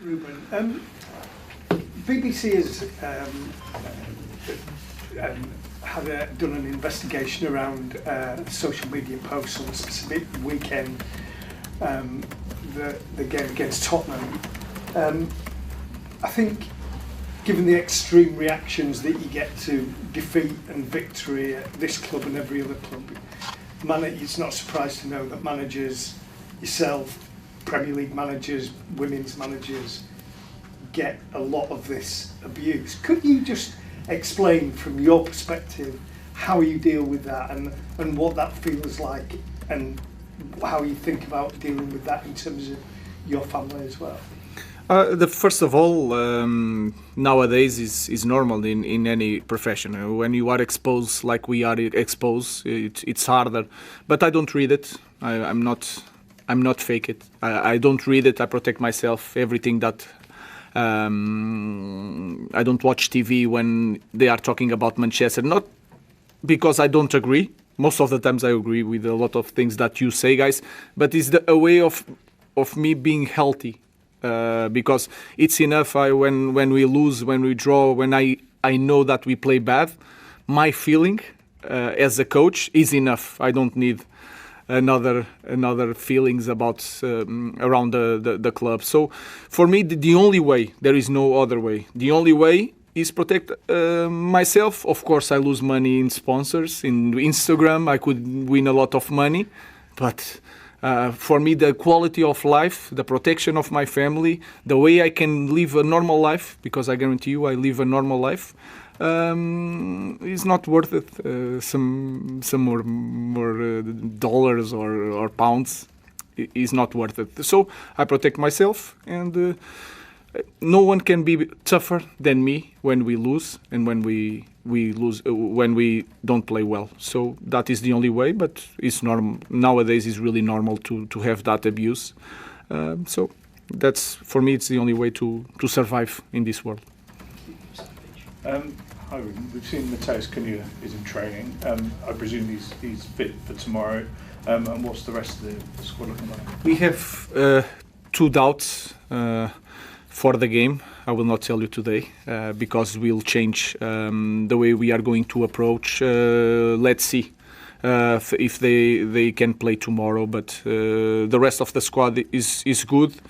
Ruben, BBC has done an investigation around social media posts on a specific weekend, the game against Tottenham. I think, given the extreme reactions that you get to defeat and victory at this club and every other club, it's not surprised to know that managers, yourself, Premier League managers, women's managers, get a lot of this abuse. Could you just explain from your perspective how you deal with that and what that feels like and how you think about dealing with that in terms of your family as well? First of all, nowadays is normal in any profession. When you are exposed like we are exposed, it's harder. But I don't read it. I'm not fake it. I don't read it. I protect myself. Everything that I don't watch TV when they are talking about Manchester. Not because I don't agree. Most of the times I agree with a lot of things that you say, guys. But it's a way of me being healthy. Because it's enough when we lose, when we draw, when I know that we play bad, my feeling as a coach is enough. I don't need another feelings about around the club. So for me, the only way, there is no other way. The only way is protect myself. Of course, I lose money in sponsors, in Instagram. I could win a lot of money, but for me, the quality of life, the protection of my family, the way I can live a normal life, because I guarantee you I live a normal life, is not worth it. Some more dollars or pounds is not worth it. So I protect myself, and no one can be tougher than me when we lose and when we lose when we don't play well. So that is the only way, but it's normal nowadays. It's really normal to have that abuse. So that's, for me, it's the only way to survive in this world. Hi Ruben, we've seen Matheus is in training. I presume he's fit for tomorrow. And what's the rest of the squad looking like? We have 2 doubts for the game. I will not tell you today because we'll change the way we are going to approach. Let's see if they can play tomorrow. But the rest of the squad is good.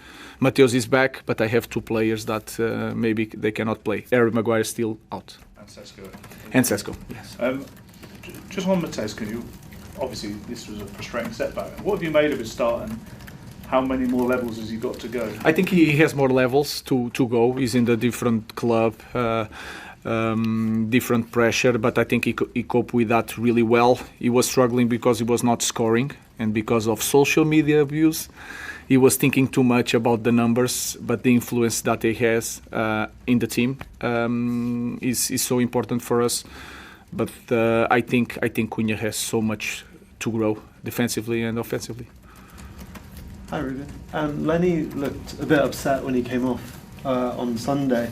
Matheus is back, but I have 2 players that maybe they cannot play. Harry Maguire is still out. And Sesko, yes. Just on Matheus, obviously this was a frustrating setback. What have you made of his start, and how many more levels has he got to go? I think he has more levels to go. He's in the different club, different pressure, but I think he coped with that really well. He was struggling because he was not scoring, and because of social media abuse. He was thinking too much about the numbers, but the influence that he has in the team is so important for us. But I think Cunha has so much to grow defensively and offensively. Hi Ruben. Lenny looked a bit upset when he came off on Sunday.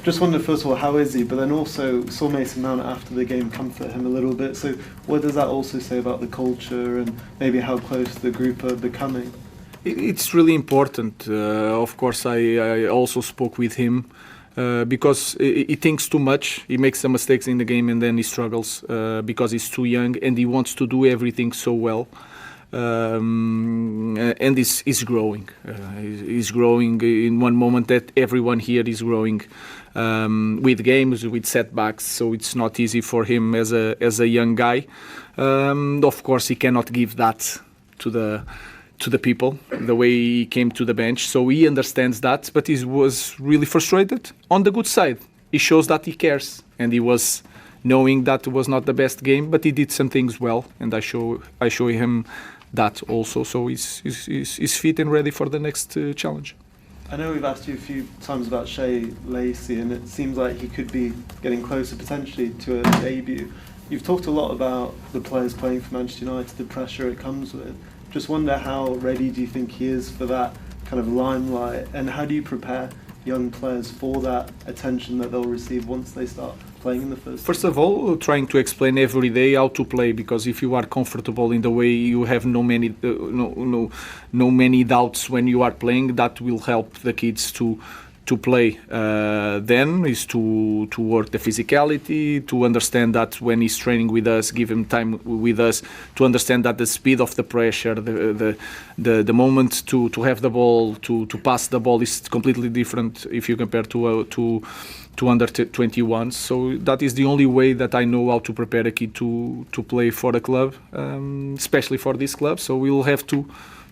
Just wondered, first of all, how is he? But then also saw Mason Mount after the game comfort him a little bit. So what does that also say about the culture and maybe how close the group are becoming? It's really important. Of course, I also spoke with him because he thinks too much. He makes some mistakes in the game and then he struggles because he's too young and he wants to do everything so well. And he's growing. He's growing in one moment that everyone here is growing with games, with setbacks. So it's not easy for him as a young guy. Of course, he cannot give that to the people, the way he came to the bench. So he understands that, but he was really frustrated. On the good side, he shows that he cares, and he was knowing that it was not the best game, but he did some things well, and I show him that also. So he's fit and ready for the next challenge. I know we've asked you a few times about Shea Lacey, and it seems like he could be getting closer potentially to a debut. You've talked a lot about the players playing for Manchester United, the pressure it comes with. Just wonder, how ready do you think he is for that kind of limelight, and how do you prepare young players for that attention that they'll receive once they start playing in the First of all, trying to explain every day how to play, because if you are comfortable in the way, you have no many doubts when you are playing. That will help the kids to play. Then is to work the physicality, to understand that when he's training with us, give him time with us, to understand that the speed of the pressure, the moment to have the ball, to pass the ball is completely different if you compare to under 21. So that is the only way that I know how to prepare a kid to play for the club, especially for this club. So we'll have to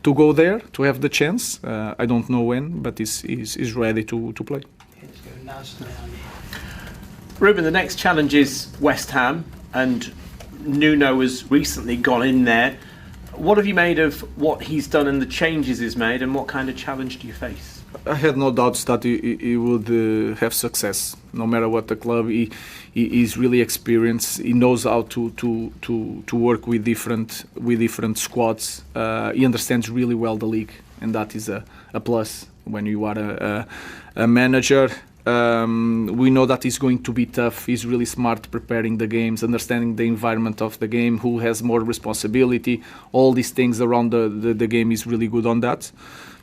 go there, to have the chance. I don't know when, but he's ready to play. Ruben, the next challenge is West Ham, and Nuno has recently gone in there. What have you made of what he's done and the changes he's made, and what kind of challenge do you face? I had no doubts that he would have success, no matter what the club. He is really experienced. He knows how to work with different squads. He understands really well the league, and that is a plus when you are a manager. We know that he's going to be tough. He's really smart preparing the games, understanding the environment of the game, who has more responsibility. All these things around the game is really good on that.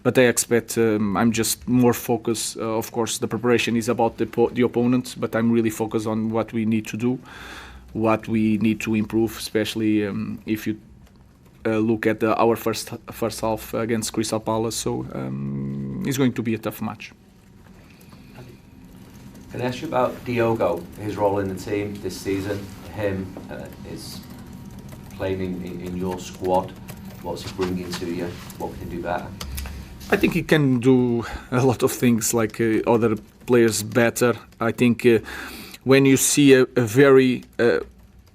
But I expect I'm just more focused. Of course, the preparation is about the opponent, but I'm really focused on what we need to do, what we need to improve, especially if you look at our first half against Crystal Palace. So it's going to be a tough match. Can I ask you about Diogo, his role in the team this season? Him is playing in your squad. What's he bringing to you? What can he do better? I think he can do a lot of things like other players better. I think when you see a very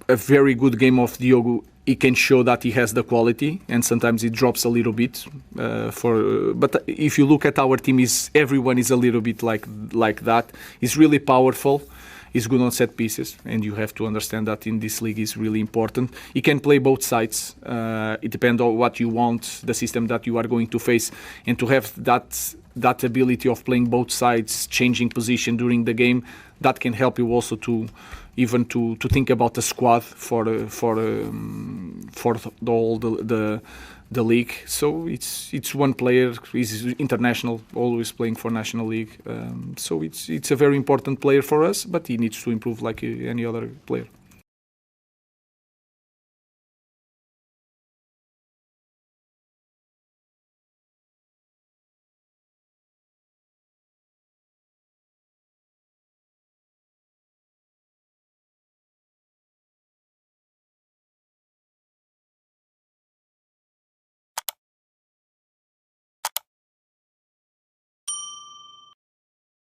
good game of Diogo, he can show that he has the quality, and sometimes it drops a little bit. But if you look at our team, everyone is a little bit like that. He's really powerful. He's good on set pieces, and you have to understand that in this league is really important. He can play both sides. It depends on what you want, the system that you are going to face, and to have that ability of playing both sides, changing position during the game, that can help you also to think about the squad for the league. So it's one player. He's international, always playing for national league. So it's a very important player for us, but he needs to improve like any other player.